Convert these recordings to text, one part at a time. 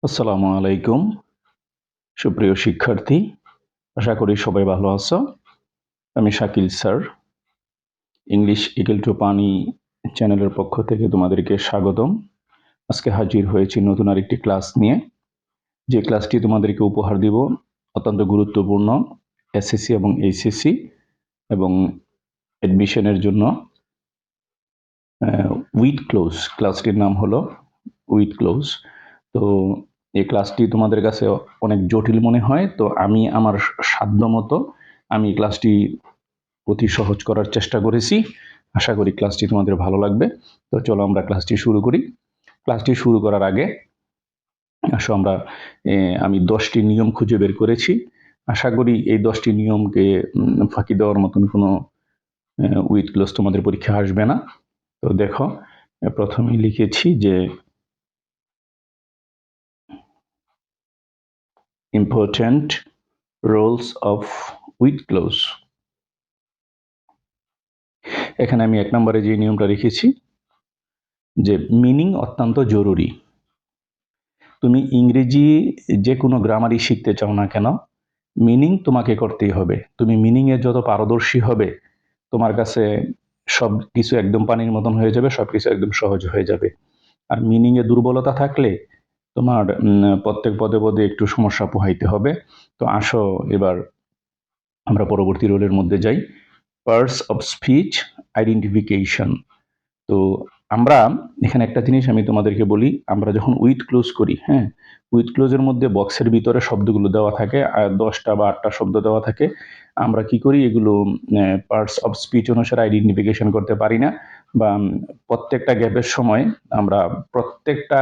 আসসালামু আলাইকুম সুপ্রিয় শিক্ষার্থী, আশা করি সবাই ভালো আছো। আমি Shakil sir, English equal to পানি চ্যানেলের পক্ষ থেকে তোমাদেরকে স্বাগতম। আজকে হাজির হয়েছি নতুন আরেকটি ক্লাস নিয়ে। যে ক্লাসটি তোমাদেরকে উপহার দিব অত্যন্ত গুরুত্বপূর্ণ এসএসসি এবং এইচএসসি এবং অ্যাডমিশনের জন্য। উইথ ক্লোজ ক্লাসটির নাম হলো উইথ ক্লোজ। তো এই ক্লাসটি তোমাদের কাছে অনেক জটিল মনে হয়, তো আমি আমার সাধ্যমতো আমি ক্লাসটি অতি সহজ করার চেষ্টা করেছি। আশা করি ক্লাসটি তোমাদের ভালো লাগবে। তো চলো আমরা ক্লাসটি শুরু করি। ক্লাসটি শুরু করার আগে আসো আমরা আমি 10টি নিয়ম খুঁজে বের করেছি। আশা করি এই 10টি নিয়মকে ফাঁকি দেওয়ার মতন কোনো উইথ ক্লোজ তোমাদের পরীক্ষা আসবে না। তো দেখো, প্রথমেই লিখেছি যে important rules of with clause. এখানে আমি 1 নম্বরে যে নিয়মটা রেখেছি যে মিনিং অত্যন্ত জরুরি। তুমি ইংরেজি যে কোনো গ্রামারই শিখতে চাও না কেন, মিনিং তোমাকে করতেই হবে। তুমি মিনিংয়ে যত পারদর্শী হবে, তোমার কাছে সব কিছু একদম পানির মতন হয়ে যাবে, সব কিছু একদম সহজ হয়ে যাবে। আর মিনিংয়ে দুর্বলতা থাকলে তোমার প্রত্যেক পদে পদে একটু সমস্যা পোহাইতে হবে। তো আসো এবার আমরা পরবর্তী রোলের মধ্যে যাই। Parts of speech identification. তো আমরা এখানে একটা জিনিস আমি তোমাদেরকে বলি, আমরা যখন উইথ ক্লোজ করি, হ্যাঁ, উইথ ক্লোজের মধ্যে বক্সের ভিতরে শব্দগুলো দেওয়া থাকে, আর 10টা বা 8টা শব্দ দেওয়া থাকে। আমরা কি করি, এগুলো পার্টস অফ স্পিচ অনুসারে আইডেন্টিফিকেশন করতে পারি না, বা প্রত্যেকটা গ্যাপের সময় আমরা প্রত্যেকটা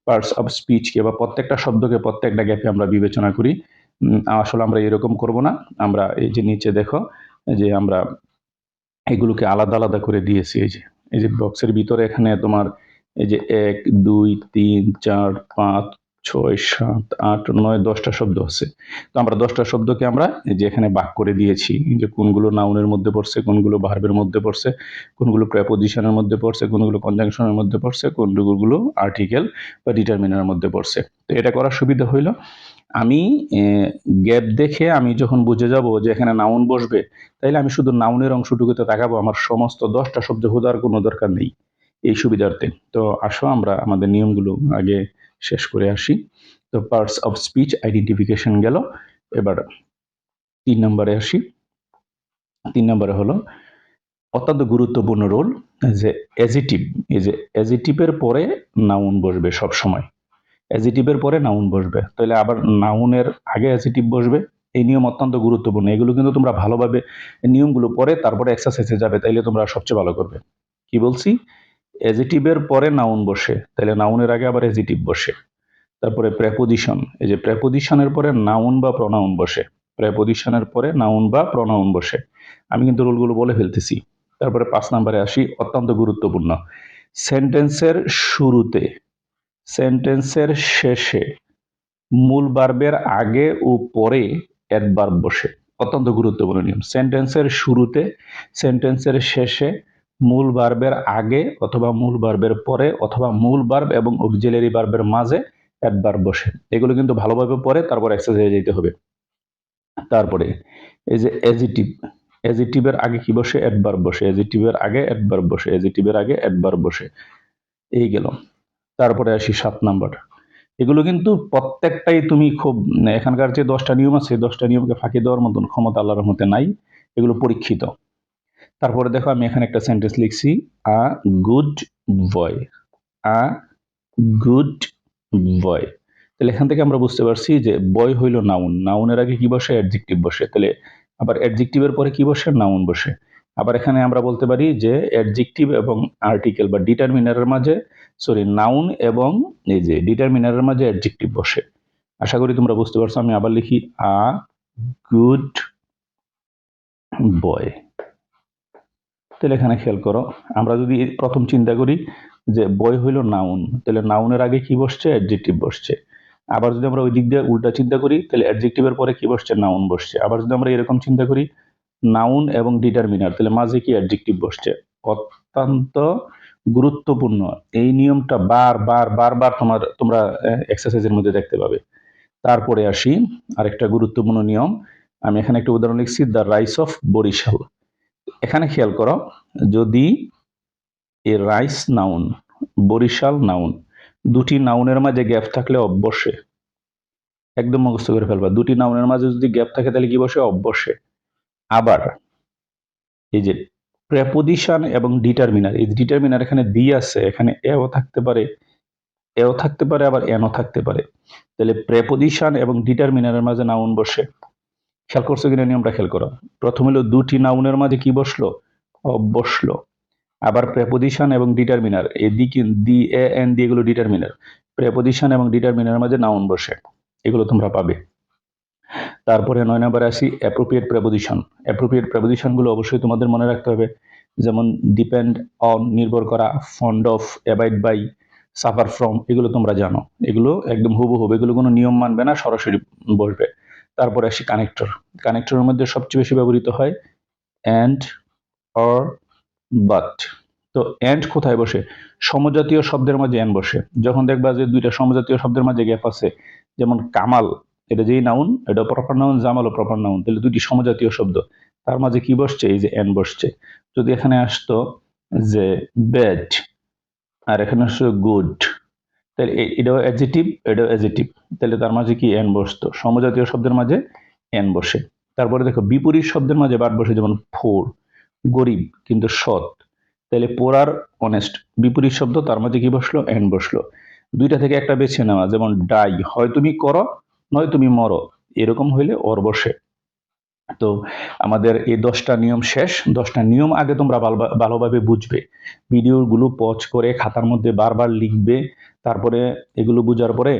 পার্টস অফ স্পিচকে বা প্রত্যেকটা শব্দকে প্রত্যেকটা গ্যাপে আমরা বিবেচনা করি। আসলে আমরা এরকম করব না। আমরা এই যে নিচে দেখো যে আমরা এগুলোকে আলাদা আলাদা করে দিয়েছি। এই যে বক্সের ভিতরে এখানে তোমার এই যে 1 2 3 4 5 6 7 8 9 10টা শব্দ আছে। তো আমরা 10টা শব্দকে আমরা এই যে এখানে ভাগ করে দিয়েছি, যে কোনগুলো নাউনের মধ্যে পড়ছে, কোনগুলো ভার্বের মধ্যে পড়ছে, কোনগুলো প্রেপোজিশনের মধ্যে পড়ছে, কোনগুলো কনজাংশনের মধ্যে পড়ছে, কোনগুলো আর্টিকেল বা ডিটারমিনারের মধ্যে পড়ছে। তো এটা করার সুবিধা হইলো, আমি গ্যাপ দেখে আমি যখন বুঝে যাব যে এখানে নাউন বসবে, তাইলে আমি শুধু নাউনের অংশটুকুতে তাকাবো, আমার সমস্ত 10টা শব্দ খোঁজার কোনো দরকার নেই এই সুবিধার্থে। তো আসো আমরা আমাদের নিয়মগুলো আগে শেষ করে আসি। তো পার্টস অফ স্পিচ আইডেন্টিফিকেশন গেল। এবার 3 নম্বরে আসি। 3 নম্বরে হলো অত্যন্ত গুরুত্বপূর্ণ রোল, যে অ্যাজিটিভ। এই যে অ্যাজিটিভের পরে নাউন বসবে সব সময়। অ্যাজিটিভের পরে নাউন বসবে, তাহলে আবার নাউনের আগে অ্যাজিটিভ বসবে। এই নিয়ম অত্যন্ত গুরুত্বপূর্ণ। এগুলো কিন্তু তোমরা ভালোভাবে নিয়মগুলো পরে তারপরে এক্সারসাইজে যাবে, তাইলে তোমরা সবচেয়ে ভালো করবে। কি বলছি, অ্যাজিটিভের পরে নাউন বসে, তাহলে নাউনের আগে আবার অ্যাজিটিভ বসে। তারপরে প্রেপোজিশন, এই যে প্রেপোজিশনের পরে নাউন বা প্রনাউন বসে। প্রেপোজিশনের পরে নাউন বা প্রনাউন বসে। আমি কিন্তু রুলগুলো বলে ফেলতেছি। তারপরে 5 নম্বরে আসি, অত্যন্ত গুরুত্বপূর্ণ, সেন্টেন্সের শুরুতে, সেন্টেন্সের শেষে মূল ভার্বের আগে ও পরে অ্যাডভার্ব বসে। অত্যন্ত গুরুত্বপূর্ণ নিয়ম। সেন্টেন্সের শুরুতে, সেন্টেন্সের শেষে, মূল ভার্বের আগে অথবা মূল ভার্বের পরে অথবা মূল ভার্ব এবং অক্সিলারি ভার্বের মাঝে অ্যাডভার্ব বসে। এগুলো কিন্তু ভালোভাবে পরে তারপর এক্সারসাইজে যেতে হবে। তারপরে এই যে অ্যাজিটিভ, অ্যাজিটিভের আগে কি বসে, অ্যাডভার্ব বসে। অ্যাজিটিভের আগে অ্যাডভার্ব বসে, অ্যাজিটিভের আগে অ্যাডভার্ব বসে। এই গেল। তারপরে আসি 7 নাম্বার। এগুলো কিন্তু প্রত্যেকটাই তুমি খুব, এখানকার যে 10টা নিয়ম আছে, 10টা নিয়মকে ফাঁকি দেওয়ার মতন ক্ষমতা আল্লাহর রহমতে নাই, এগুলো পরীক্ষিত। তারপরে দেখো আমি এখানে একটা সেন্টেন্স লিখছি, a good boy, a good boy. তাহলে এখান থেকে আমরা বুঝতে পারছি যে বয় হইল নাউন, নাউনের আগে কি বসে, অ্যাডজেক্টিভ বসে। তাহলে আবার অ্যাডজেক্টিভের পরে কি বসে, নাউন বসে। আবার এখানে আমরা বলতে পারি যে অ্যাডজেক্টিভ এবং আর্টিকেল বা ডিটারমিনারের মাঝে, নাউন এবং এই যে ডিটারমিনারের মাঝে অ্যাডজেক্টিভ বসে। আশা করি তোমরা বুঝতে পারছো। আমি আবার লিখি, আ গুড বয়। তাহলে এখানে খেয়াল করো, আমরা যদি প্রথম চিন্তা করি যে বয় হইল নাউন, তাহলে নাউনের আগে কি বসছে, অ্যাডজেক্টিভ বসছে। আবার যদি আমরা ওই দিক দিয়ে উল্টা চিন্তা করি, তাহলে অ্যাডজেক্টিভের পরে কি বসছে, নাউন বসছে। আবার যদি আমরা এরকম চিন্তা করি, নাউন এবং ডিটারমিনার, তাহলে মাঝে কি, অ্যাডজেক্টিভ বসছে। অত্যন্ত গুরুত্বপূর্ণ। এই নিয়মটা বারবার তোমরা এক্সারসাইজের মধ্যে দেখতে পাবে। তারপরে আসি আরেকটা গুরুত্বপূর্ণ নিয়ম। আমি এখানে একটা উদাহরণ লিখছি, দ্য রাইস অফ বরিশাল। এখানে খেয়াল করো, যদি এ রাইস নাউন, বরিশাল নাউন, দুটি নাউনের মাঝে গ্যাপ থাকলে অবশ্যই, একদম মুখস্থ করে ফেলবা, দুটি নাউনের মাঝে যদি গ্যাপ থাকে তাহলে কি বসে? অবশ্যই। আবার এই যে প্রেপোজিশন এবং ডিটারমিনার, এই ডিটারমিনার এখানে দি আছে, এখানে এও থাকতে পারে, এও থাকতে পারে, আবার এনও থাকতে পারে। তাহলে প্রেপোজিশন এবং ডিটারমিনারের মাঝে নাউন বসে। খেয়াল করছো কিনা নিয়মটা? খেয়াল করো। প্রথম হলো দুটি নাউনের মাঝে কি বসলো? বসলো। আবার প্রেপোজিশন এবং ডিটারমিনার, এদিকে দি এ এন দিয়ে এগুলো ডিটারমিনার, প্রেপোজিশন এবং ডিটারমিনারের মাঝে নাউন বসে, এগুলো তোমরা পাবে। তারপরে 9 নম্বরে আসি অ্যাপ্রোপ্রিয়েট প্রেপোজিশন। অ্যাপ্রোপ্রিয়েট প্রেপোজিশন গুলো অবশ্যই তোমাদের মনে রাখতে হবে, যেমন ডিপেন্ড অন, নির্ভর করা, fond of, abide by, suffer from, এগুলো তোমরা জানো, এগুলো একদম হুবহু, এগুলো কোনো নিয়ম মানবে না, সরাসরি বলবে। তারপরে আসি কানেক্টর। কানেক্টরের মধ্যে সবচেয়ে বেশি ব্যবহৃত হয় অ্যান্ড, অর, বাট। তো অ্যান্ড কোথায় বসে? সমজাতীয় শব্দের মাঝে অ্যান্ড বসে। যখন দেখবা যে দুইটা সমজাতীয় শব্দের মাঝে গ্যাপ আছে, যেমন কামাল, এটা যেই নাউন, এটা প্রপার নাউন, জামালও প্রপার নাউন, তাহলে দুইটি সমজাতীয় শব্দ, তার মাঝে কি বসছে? এই যে অ্যান্ড বসছে। যদি এখানে আসতো যে ব্যাড, আর এখানে আসতো গুড, তাহলে এটাও অ্যাডজেক্টিভ, এটাও অ্যাডজেক্টিভ, তাহলে তার মাঝে কি অ্যান্ড বসতো? সমজাতীয় শব্দের মাঝে অ্যান্ড বসে। তারপরে দেখো বিপরীত শব্দের মাঝে বাট বসে, যেমন ফোর, গরিব কিন্তু সৎ, তাহলে পোর আর অনেস্ট, বিপরীত শব্দ, তার মাঝে কি বসলো? অ্যান্ড বসলো। দুইটা থেকে একটা বেছে নেওয়া, যেমন ডাই, হয় তুমি করো নয় তুমি মরো, এরকম হইলে ওর বসে। তো আমাদের এই 10টা নিয়ম শেষ। 10টা নিয়ম আগে তোমরা ভালোভাবে বুঝবে, ভিডিওগুলো পজ করে খাতার মধ্যে বারবার লিখবে, তারপরে এগুলো বুঝার পরে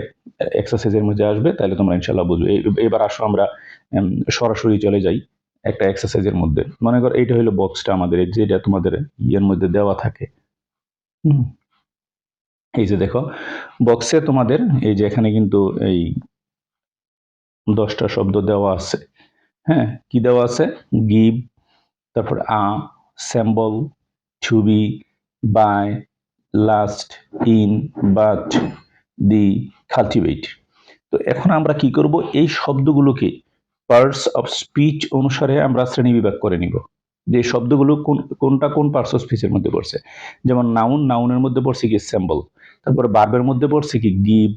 এক্সারসাইজের মধ্যে আসবে, তাহলে তোমরা ইনশাল্লাহ বুঝবে। এবার আসো আমরা সরাসরি চলে যাই একটা এক্সারসাইজের মধ্যে। মনে করো এইটা হলো বক্সটা আমাদের, যেটা তোমাদের ইয়ের মধ্যে দেওয়া থাকে। এই যে দেখো বক্সে তোমাদের এই যে এখানে কিন্তু এই 10টা শব্দ দেওয়া আছে। হ্যাঁ, কি দেওয়া আছে? গিভ, তারপর স্যাম্বল, to be, by, last, in, but, the, cultivate. তো এখন আমরা কি করব? এই শব্দগুলোকে পার্টস অফ স্পিচ অনুসারে আমরা শ্রেণী বিভাগ করে নিব, যে শব্দগুলো কোনটা কোন পার্টস অফ স্পিচের মধ্যে পড়ছে। যেমন নাউন, নাউনের মধ্যে পড়ছে কি? স্যাম্বল। তারপরে ভার্বের মধ্যে পড়ছে কি? Give,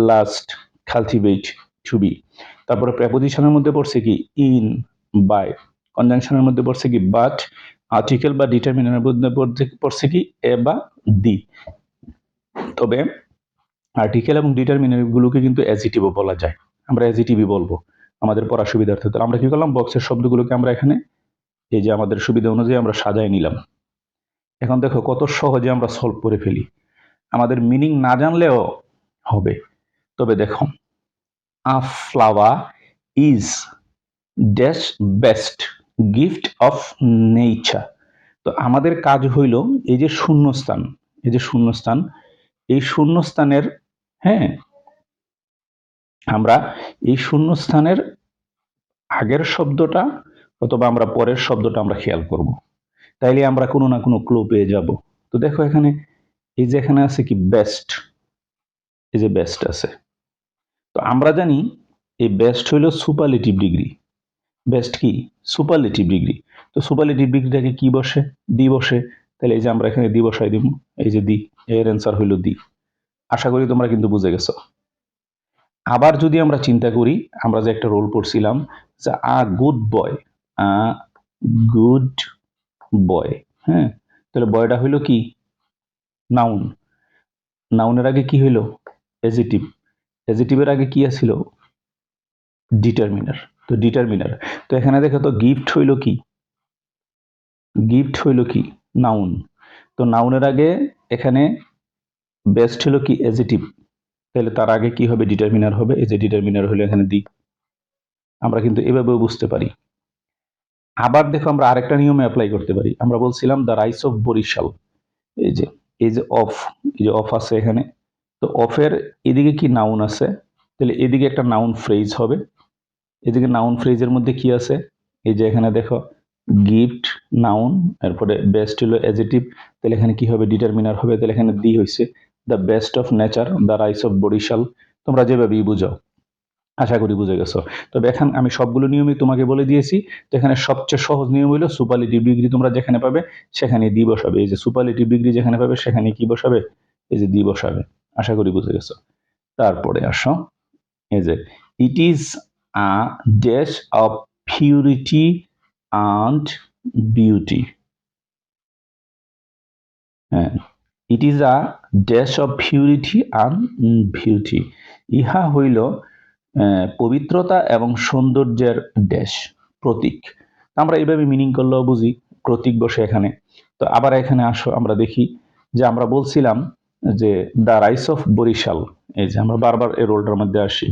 last, cultivate, to be. তারপরে প্রেপোজিশনের মধ্যে পড়ছে কি? In, by. কনজাংশনের মধ্যে পড়ছে কি? বাট। আর্টিকেল বা ডিটারমিনারের মধ্যে পড়ছে কি? এ বা দি। তবে আর্টিকেল এবং ডিটারমিনার গুলোকে কিন্তু অ্যাডজেক্টিভও বলা যায়, আমরা অ্যাডজেক্টিভই বলবো আমাদের পড়ার সুবিধার্থে। তাহলে আমরা কি করলাম? বক্সের শব্দগুলোকে আমরা এখানে এই যে আমাদের সুবিধা অনুযায়ী আমরা সাজায় নিলাম। এখন দেখো কত সহজে আমরা সলভ করে ফেলি, আমাদের মিনিং না জানলেও হবে। তবে দেখো, a flower is dash best gift of nature. তো আমাদের কাজ হইল এই যে শূন্যস্থান, এই যে শূন্যস্থান, এই শূন্যস্থানের, হ্যাঁ, আমরা এই শূন্যস্থানের আগের শব্দটা অথবা আমরা পরের শব্দটা আমরা খেয়াল করব, তাইলে আমরা কোনো না কোনো ক্লু পেয়ে যাব। তো দেখো এখানে এই যে এখানে আছে কি? বেস্ট, এই যে বেস্ট আছে। তো আমরা জানি এই বেস্ট হইল সুপারলেটিভ ডিগ্রি। বেস্ট কি? Superlative degree. তো সুপারলেটিভ ডিগ্রিটাকে কি বসে? দি বসে। তাহলে এই যে আমরা এখানে দি বসাই দিব, এই যে দি, এর অ্যান্সার হইল দি। আশা করি তোমরা কিন্তু বুঝে গেছো। আবার যদি আমরা চিন্তা করি, আমরা যে একটা রোল পড়ছিলাম যে a good boy, a good boy, হ্যাঁ, তাহলে বয়টা হইল কি? নাউন। নাউনের আগে কি হইল? অ্যাডজেক্টিভ। অ্যাডজেক্টিভের আগে কি আছিল? ডিটারমিনার। তো ডিটারমিনার, তো এখানে দেখো তো গিফট হইল কি? গিফট হইল কি? নাউন। তো নাউনের আগে এখানে বেস্ট হলো কি? অ্যাডজেক্টিভ। তাহলে তার আগে কি হবে? ডিটারমিনার হবে। এই যে ডিটারমিনার হলো এখানে দি। আমরা কিন্তু এভাবেও বুঝতে পারি। আবার দেখো আমরা আরেকটা নিয়মে অ্যাপ্লাই করতে পারি। আমরা বলছিলাম দ্য রাইস অফ বরিশাল, এই যে, এই যে অফ, এই যে অফ আছে এখানে। তো অফের এদিকে কি? নাউন আছে, তাহলে এদিকে একটা নাউন ফ্রেজ হবে। এদিকে নাউন ফ্রেজের মধ্যে কি আছে? এই যে এখানে দেখো গিফট নাউন, এরপরে বেস্ট হলো অ্যাডজেক্টিভ, তাহলে এখানে কি হবে ডিটারমিনার হবে, তাহলে এখানে দি হয়েছে the best of nature, the rise of Barishal. তোমরা যেভাবেই বুঝাও, আশা করি বুঝে গেছো। তবে এখন আমি সবগুলো নিয়মই তোমাকে বলে দিয়েছি। তো এখানে সবচেয়ে সহজ নিয়ম হলো সুপারলেটিভ ডিগ্রি তোমরা যেখানে পাবে সেখানে দি বসাবে। এই যে সুপারলেটিভ ডিগ্রি যেখানে পাবে সেখানে কি বসাবে, এই যে দি বসাবে। আশা করি বুঝে গেছো। তারপরে আসো, এই যে it is a dash of purity and beauty. হ্যাঁ, it is a dash of purity and beauty. ইহা হইল পবিত্রতা এবং সৌন্দর্যের ড্যাশ, প্রতীক। আমরা এইভাবে মিনিং করলেও বুঝি, প্রতীক বসে এখানে। তো আবার এখানে আসো, আমরা দেখি যে আমরা বলছিলাম যে দ্য রাইস অফ বরিশাল। এই যে আমরা বারবার এই রোলটার মধ্যে আসি,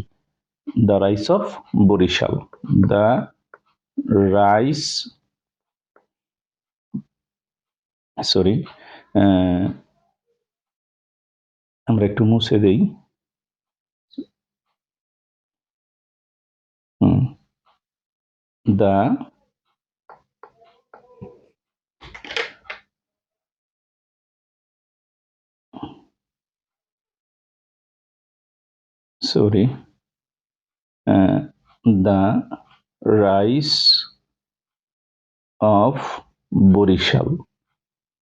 the rise of Barishal, the rise, sorry, আমরা একটু মুছে দেই। The sorry the rise of Barishal.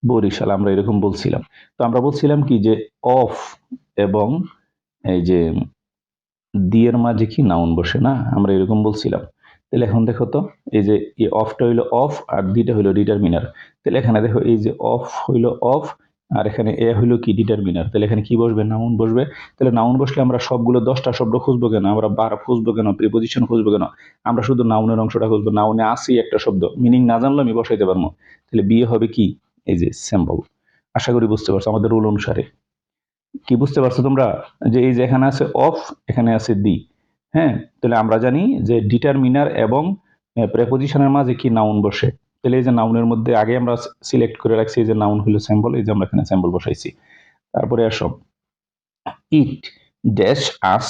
Barishal আমরা এরকম বলছিলাম। তো আমরা বলছিলাম কি যে অফ এবং এই যে দিয়ের মাঝে কি নাউন বসে না, আমরা এরকম বলছিলাম। তাহলে এখন দেখো তো, এই যে এই অফটা হইলো অফ আর দিটা হইলো ডিটারমিনার। তাহলে এখানে দেখো এই যে অফ হইলো অফ আর এখানে এ হইলো কি ডিটারমিনার। তাহলে এখানে কি বসবে, নাউন বসবে। তাহলে নাউন বসলে আমরা সবগুলো 10টা শব্দ খুঁজবো কেন, আমরা ভার্ব খুঁজবো কেন, প্রিপোজিশন খুঁজবো কেন, আমরা শুধু নাউনের অংশটা খুঁজবো। নাউনে আসি একটা শব্দ, মিনিং না জানলে আমি বসাইতে পারবো। তাহলে বিয়ে হবে কি, এই যে স্যাম্পল। আশা করি বুঝতে পারছো আমাদের রুল অনুসারে। কি বুঝতে পারছো তোমরা, যে এই যে এখানে আছে অফ, এখানে আছে দি। হ্যাঁ, তাহলে আমরা জানি যে ডিটারমিনার এবং প্রেপোজিশনের মাঝে কি নাউন বসে। তাহলে এই যে নাউনের মধ্যে আগে আমরা সিলেক্ট করে রাখছি, এই যে নাউন হলো স্যাম্পল, এই যে আমরা এখানে স্যাম্পল বসাইছি। তারপরে আসো, ইট ড্যাশ আস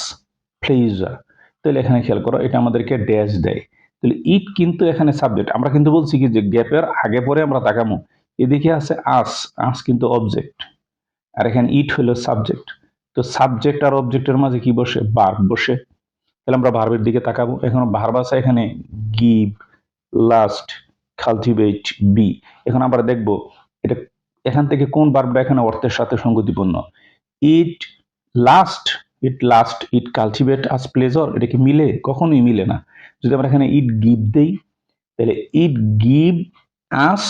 প্লেজার। তাহলে এখানে খেয়াল করো, এটা আমাদেরকে ড্যাশ দেয়। তাহলে ইট কিন্তু এখানে সাবজেক্ট। আমরা কিন্তু বলছি কি যে গ্যাপের আগে পরে আমরা তাকামো। এদিকে আছে আস, আস কিন্তু অবজেক্ট, আর এখানে ইট হলো সাবজেক্ট। তো সাবজেক্ট আর অবজেক্টের মাঝে কি বসে, ভার্ব বসে। তাহলে আমরা ভার্বের দিকে তাকাবো। এখন ভার্ব আছে এখানে গিভ, লাস্ট, কালটিভেট, বি। এখন আমরা দেখবো এটা এখান থেকে কোন ভার্বটা এখানে অর্থের সাথে সঙ্গতিপূর্ণ। ইট লাস্ট, ইট কালটিভেট আস প্লেজার, এটা কি মিলে? কখনোই মিলে না। যদি আমরা এখানে ইট গিভ দেই, তাহলে ইট গিভ আস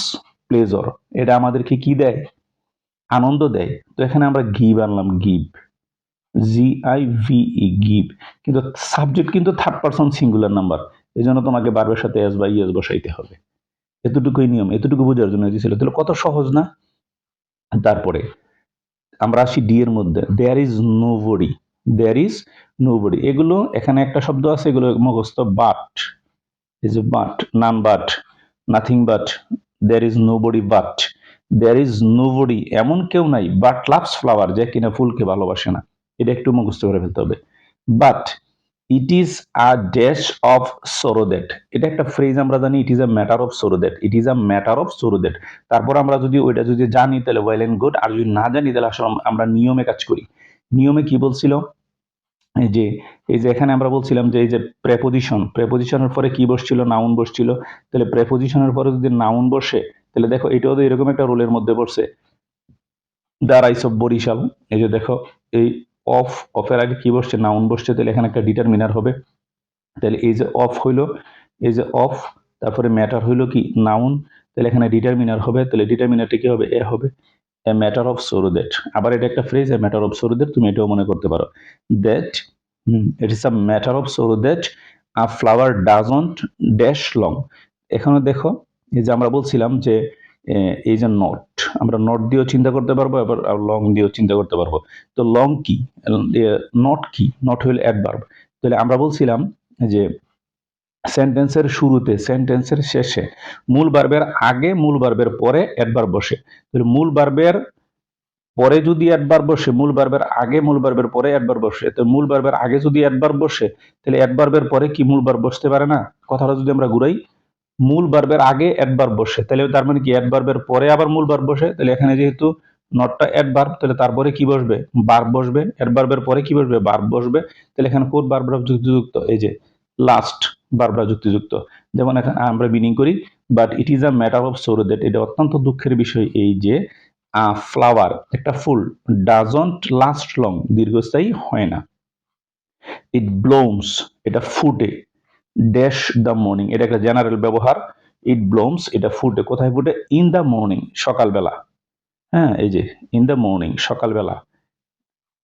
প্লেজার, এটা আমাদেরকে কি দেয়, আনন্দ দেয়। তো এখানে আমরা গিভ আনলাম, গিভ, GIVE, গিভ। কিন্তু সাবজেক্ট কিন্তু থার্ড পারসন সিঙ্গুলার নাম্বার, এই জন্য তোমাকে ভার্বের সাথে এস বা ইএস বসাইতে হবে। এতটুকুই নিয়ম, এতটুকু বোঝার জন্য দিয়েছিল। তাহলে কত সহজ না। তারপরে আমরা আসি ডি এর মধ্যে, there is nobody, there is nobody. এগুলো এখানে একটা শব্দ আছে, এগুলো মুখস্থ, বাট, এই যে but, none but, nothing but, there is nobody but, there is nobody, এমন কেউ নাই, বাট লাভস ফ্লাওয়ার, যে কিনা ফুলকে ভালোবাসে না। এটা একটু মুখস্থ করে ফেলতে হবে। But it is a dash of sorrow that, এটা একটা ফ্রেজ আমরা জানি, ইট is a matter of sorrow that, it is a matter of sorrow that. তারপর আমরা যদি ওইটা যদি জানি তাহলে ওয়েল এন্ড গুড, আর যদি না জানি তাহলে আসলে আমরা নিয়মে কাজ করি। নিয়মে কি বলছিল, এই যে এখানে আমরা বলছিলাম যে এই যে প্রেপোজিশনের পরে কি বসছিল, নাউন বসছিল। তাহলে প্রেপোজিশনের পরে যদি নাউন বসে, তাহলে দেখো এটাও তো এরকম একটা রোলের মধ্যে পড়ছে, দ্য রাইস অফ বরিশাল। এই যে দেখো, এই অফের আগে কি বসছে, নাউন বসছে, তাহলে এখানে একটা ডিটারমিনার হবে। তাহলে এই যে অফ হইলো, এই যে অফ, তারপরে ম্যাটার হইলো কি, নাউন, তাহলে এখানে ডিটারমিনার হবে। তাহলে ডিটারমিনারটা কি হবে, এ হবে, a matter of sorrow that. আবার এটা একটা phrase, a matter of sorrow that, তুমি এটাও মনে করতে পারো, that it is a matter of sorrow that a flower doesn't dash long. এখানে দেখো, এই যে আমরা বলছিলাম যে এই যে নট, আমরা নট দিয়েও চিন্তা করতে পারবো, আবার লং দিয়েও চিন্তা করতে পারবো। তো লং কি, নট কি, নট হইল অ্যাডভার্ব। তাহলে আমরা বলছিলাম যে সেন্টেন্সের শুরুতে, সেন্টেন্সের শেষে, মূল ভার্বের আগে, মূল ভার্বের পরে অ্যাডভার্ব বসে। তাহলে মূল ভার্বের পরে যদি অ্যাডভার্ব বসে, মূল ভার্বের আগে, মূল ভার্বের পরে অ্যাডভার্ব বসে। তো মূল ভার্বের আগে যদি অ্যাডভার্ব বসে, তাহলে অ্যাডভার্বের পরে কি মূল ভার্ব বসতে পারে না? কথাটা যদি আমরা ঘুরাই, মূল ভার্বের আগে অ্যাডভার্ব বসে, তাহলে তার মানে কি অ্যাডভার্বের পরে আবার মূল ভার্ব বসে, তাহলে এখানে যেহেতু নটটা অ্যাডভার্ব, তাহলে তারপরে কি বসবে, ভার্ব বসবে, অ্যাডভার্বের পরে কি বসবে, ভার্ব বসবে। তাহলে এখানে কোন ভার্বটা যুক্তিযুক্ত, এই যে লাস্ট ভার্বটা যুক্তিযুক্ত। যেমন এখানে আমরা মিনিং করি, but it is a matter of sorrow that, এটা অত্যন্ত দুঃখের বিষয় এই যে ফ্লাওয়ার একটা ফুল ডাজন্ট লাস্ট লং, দীর্ঘস্থায়ী হয় না। ইট ব্লোমস, এটা ফুটে, ড্যাশ দ্য মর্নিং, এটা একটা জেনারেল ব্যবহার। ইট ব্লোমস, এটা ফুটে, কোথায় ফুটে, ইন দ্য মর্নিং, সকালবেলা। হ্যাঁ, এই যে ইন দ্য মর্নিং, সকালবেলা,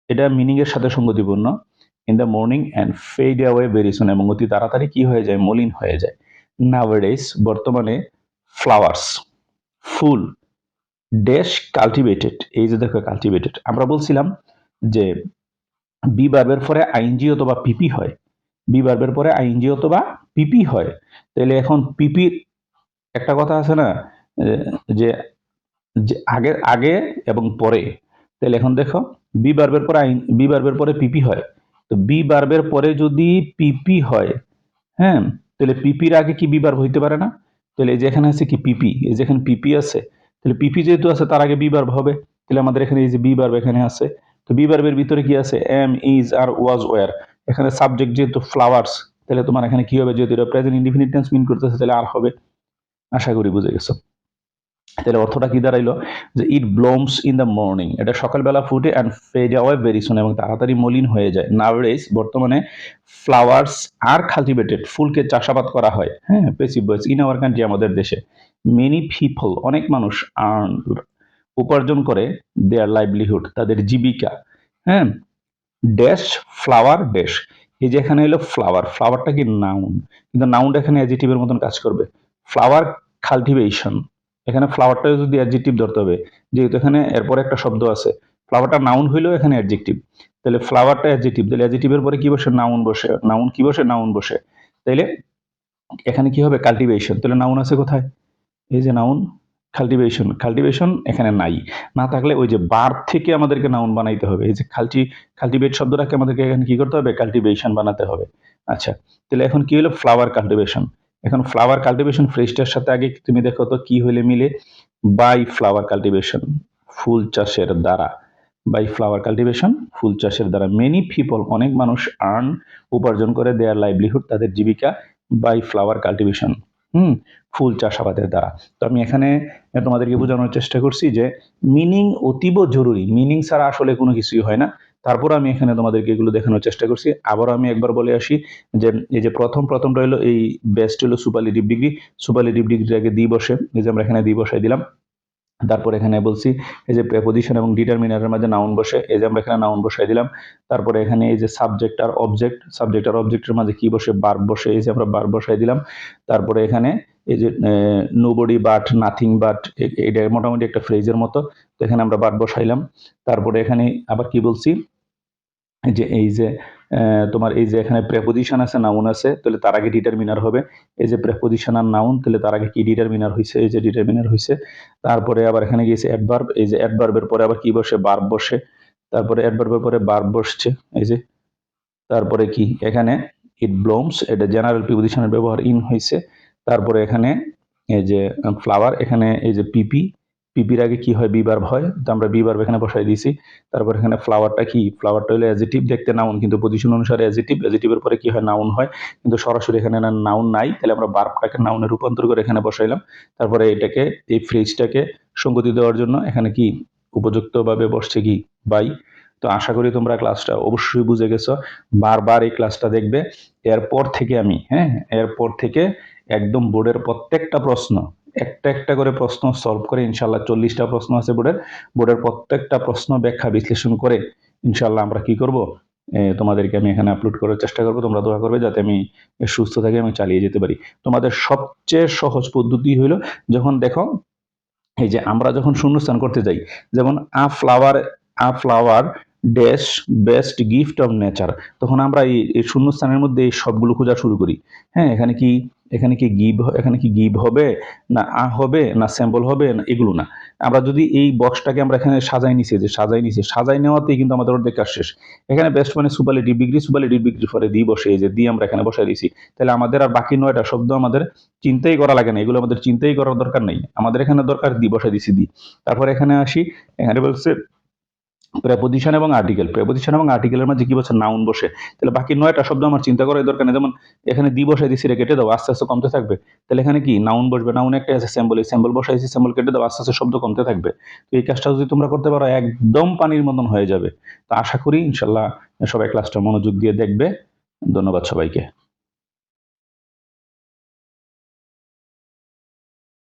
এটা মিনিং এর সাথে সঙ্গতিপূর্ণ। In the morning and fade away very soon, এবং অতি তাড়াতাড়ি কি হয়ে যায়, মলিন হয়ে যায়। নাওয়াডেজ, বর্তমানে, ফ্লাওয়ার্স, ফুল, ড্যাশ কাল্টিভেটেড, এই যে দেখো কাল্টিভেটেড, আমরা বলছিলাম যে বি ভার্বের পরে আইএনজি অথবা পিপি হয়, বি ভার্বের পরে আইএনজি অথবা পিপি হয়। তাহলে এখন পিপির একটা কথা আছে না, যে যে আগে আগে এবং পরে। তাহলে এখন দেখো বি ভার্বের পরে বি ভার্বের পরে পিপি হয়, তো বি ভার্বের পরে যদি পিপি হয়, হ্যাঁ, তাহলে পিপির আগে কি বি ভার্ব হইতে পারে না? তাহলে যেখানে আছে কি পিপি, এই যেখানে পিপি আছে, তাহলে পিপি যেহেতু আছে তার আগে বি ভার্ব হবে। তাহলে আমাদের এখানে এই যে বি ভার্ব এখানে আছে, তো বি ভার্বের ভিতরে কি আছে, am, is, are, was, were. এখানে সাবজেক্ট যেহেতু ফ্লাওয়ার্স, তাহলে তোমার এখানে কি হবে, যেহেতু এটা প্রেজেন্ট ইনডিফিনিট টেন্স মিন করতেছে, তাহলে আর হবে। আশা করি বুঝে গেছো। তাহলে অর্থটা কি দাঁড়াইলো, যে it blooms in the morning, এটা সকালবেলা ফুটে, and fade away very soon, এবং তাড়াতাড়ি মলিন হয়ে যায়। নাওডেজ, বর্তমানে, ফ্লাওয়ার্স আর কাল্টিভেটেড, ফুলকে চাষাবাদ করা হয়, হ্যাঁ, passive voice, in our country, আমাদের দেশে। মেনি পিপল, অনেক মানুষ, আর্ন, উপার্জন করে, দেয়ার লাইভলিহুড, তাদের জীবিকা, হ্যাঁ, ড্যাশ ফ্লাওয়ার ড্যাশ, এই যে এখানে হলো ফ্লাওয়ার, ফ্লাওয়ারটা কি নাউন, কিন্তু নাউনটা এখানে অ্যাডজেক্টিভের মতন কাজ করবে। ফ্লাওয়ার কাল্টিভেশন, এখানে ফ্লাওয়ারটা যদি অ্যাডজেক্টিভ ধরতে হবে, যেহেতু এখানে এরপরে একটা শব্দ আছে, ফ্লাওয়ারটা নাউন হইলেও এখানে অ্যাডজেক্টিভ, তাহলে ফ্লাওয়ারটা অ্যাডজেক্টিভ, তাহলে অ্যাডজেক্টিভের পরে কি বসে, নাউন বসে, নাউন কি বসে, নাউন বসে। তাইলে এখানে কি হবে, কাল্টিভেশন, তাহলে নাউন আছে কোথায়, এই যে নাউন, কাল্টিভেশন, কাল্টিভেশন এখানে নাই, না থাকলে ওই যে ভার্ব থেকে আমাদেরকে নাউন বানাইতে হবে, এই যে কাল্টিভেট শব্দটাকে আমাদেরকে এখানে কি করতে হবে, কাল্টিভেশন বানাতে হবে। আচ্ছা, তাহলে এখন কি হলো, ফ্লাওয়ার কাল্টিভেশন। এখন ফ্লাওয়ার কাল্টিভেশন ফ্রেজটার সাথে আগে তুমি দেখো তো কি হইলে মিলে, বাই ফ্লাওয়ার কাল্টিভেশন, ফুল চাষের দ্বারা, বাই ফ্লাওয়ার কাল্টিভেশন, ফুল চাষের দ্বারা। মেনি পিপল, অনেক মানুষ, আর্ন, উপার্জন করে, দেয়ার লাইভলিহুড, তাদের জীবিকা, বাই ফ্লাওয়ার কাল্টিভেশন, ফুল চাষাবাদের দ্বারা। তো আমি এখানে তোমাদেরকে বোঝানোর চেষ্টা করছি যে মিনিং অতীব জরুরি, মিনিং ছাড়া আসলে কোনো কিছুই হয় না। তারপর আমি এখানে তোমাদেরকে এগুলো দেখানোর চেষ্টা করছি। আবারও আমি একবার বলে আসি যে এই যে প্রথমটা হলো এই বেস্ট হলো সুপারলেটিভ ডিগ্রি, সুপারলেটিভ ডিগ্রিটাকে দি বসে, এই যে আমরা এখানে দি বসাই দিলাম। তারপর এখানে বলছি এই যে প্রেপোজিশন এবং ডিটারমিনারের মাঝে নাউন বসে, এই যে আমরা এখানে নাউন বসাই দিলাম। তারপরে এখানে এই যে সাবজেক্ট আর অবজেক্টের মাঝে কি বসে, ভার্ব বসে, এই যে আমরা ভার্ব বসাই দিলাম। তারপরে এখানে এই যে নোবডি বাট, নাথিং বাট, এটা মোটামুটি একটা ফ্রেজের মতো, তো এখানে আমরা ভার্ব বসাইলাম। তারপরে এখানে আবার কি বলছি, যে এই যে তোমার এই যে এখানে প্রেপোজিশন আছে, নাউন আছে, তাহলে তার আগে ডিটারমিনার হবে। এই যে প্রেপোজিশন আর নাউন, তাহলে তার আগে কি ডিটারমিনার হয়েছে, এই যে ডিটারমিনার হয়েছে। তারপরে আবার এখানে গিয়েছে অ্যাডভার্ব, এই যে অ্যাডভার্বের পরে আবার কি বসে, ভার্ব বসে। তারপরে অ্যাডভার্বের পরে ভার্ব বসছে, এই যে। তারপরে কি এখানে ইট ব্লোমস, এটা জেনারেল প্রিপোজিশনের ব্যবহার ইন হয়েছে। তারপরে এখানে এই যে ফ্লাওয়ার, এখানে এই যে পিপি, পিপির আগে কি হয়, বি ভার্ব হয়, তো আমরা বি ভার্ব এখানে বসাই দিয়েছি। তারপর এখানে ফ্লাওয়ারটা কি, ফ্লাওয়ারটা হলো অ্যাডজেক্টিভ, দেখতে নাউন, কিন্তু পজিশন অনুসারে অ্যাডজেক্টিভ, অ্যাডজেক্টিভের পরে কি হয়, নাউন হয়, কিন্তু সরাসরি এখানে নাউন নাই, তাহলে আমরা ভার্বটাকে নাউনে রূপান্তর করে এখানে বসাইলাম। তারপরে এটাকে, এই ফ্রেজটাকে সঙ্গতি দেওয়ার জন্য এখানে কি উপযুক্তভাবে বসছে কি, বাই। তো আশা করি তোমরা ক্লাসটা অবশ্যই বুঝে গেছো, বারবার এই ক্লাসটা দেখবে। এরপর থেকে একদম বোর্ডের প্রত্যেকটা প্রশ্ন, একটা একটা করে প্রশ্ন সলভ করে, ইনশাল্লাহ 40টা প্রশ্ন আছে বোর্ডের প্রত্যেকটা প্রশ্ন ব্যাখ্যা বিশ্লেষণ করে ইনশাল্লাহ আমরা কি করব, তোমাদেরকে আমি এখানে আপলোড করার চেষ্টা করবো। তোমরা দোয়া করবে যাতে আমি সুস্থ থাকি, আমি চালিয়ে যেতে পারি। তোমাদের সবচেয়ে সহজ পদ্ধতি হলো, যখন দেখো এই যে আমরা যখন শূন্যস্থান করতে যাই, যেমন a flower dash best gift of nature, তখন আমরা এই শূন্যস্থানের মধ্যে এই সবগুলো খোঁজা শুরু করি। হ্যাঁ, এখানে কি গিভ হবে, না হবে, না স্যাম্পল হবে, না এগুলো না। আমরা যদি এই বক্সটাকে আমরা এখানে সাজাই নেওয়াতেই কিন্তু আমাদের অর্ধেক কাজ শেষ। এখানে বেস্ট মানে সুপারলেটিভ ডিগ্রি পরে দি বসে, এই যে দি আমরা এখানে বসাই দিয়েছি। তাহলে আমাদের আর বাকি 9টা শব্দ আমাদের চিন্তাই করা লাগে না, এগুলো আমাদের চিন্তাই করার দরকার নেই। আমাদের এখানে দরকার দি বসাই দিছি দি। তারপর এখানে আসি, এখানে বলছে প্রেপোজিশন এবং আর্টিকেলের মাঝে কি বলছে, নাউন বসে। তাহলে বাকি 9টা শব্দ আমার চিন্তা করার দরকার নেই। যেমন এখানে দি বসাই দিছি, রে কেটে দাও, আস্তে আস্তে কমতে থাকবে। তাহলে এখানে কি নাউন বসবে, নাউন একটা আছে স্যাম্পল, এই স্যাম্পল বসাইছি, স্যাম্পল কেটে দাও, আস্তে আস্তে শব্দ কমতে থাকবে। তো এই কাজটা যদি তোমরা করতে পারো একদম পানির মতন হয়ে যাবে। তো আশা করি ইনশাল্লাহ সবাই ক্লাসটা মনোযোগ দিয়ে দেখবে। ধন্যবাদ সবাইকে।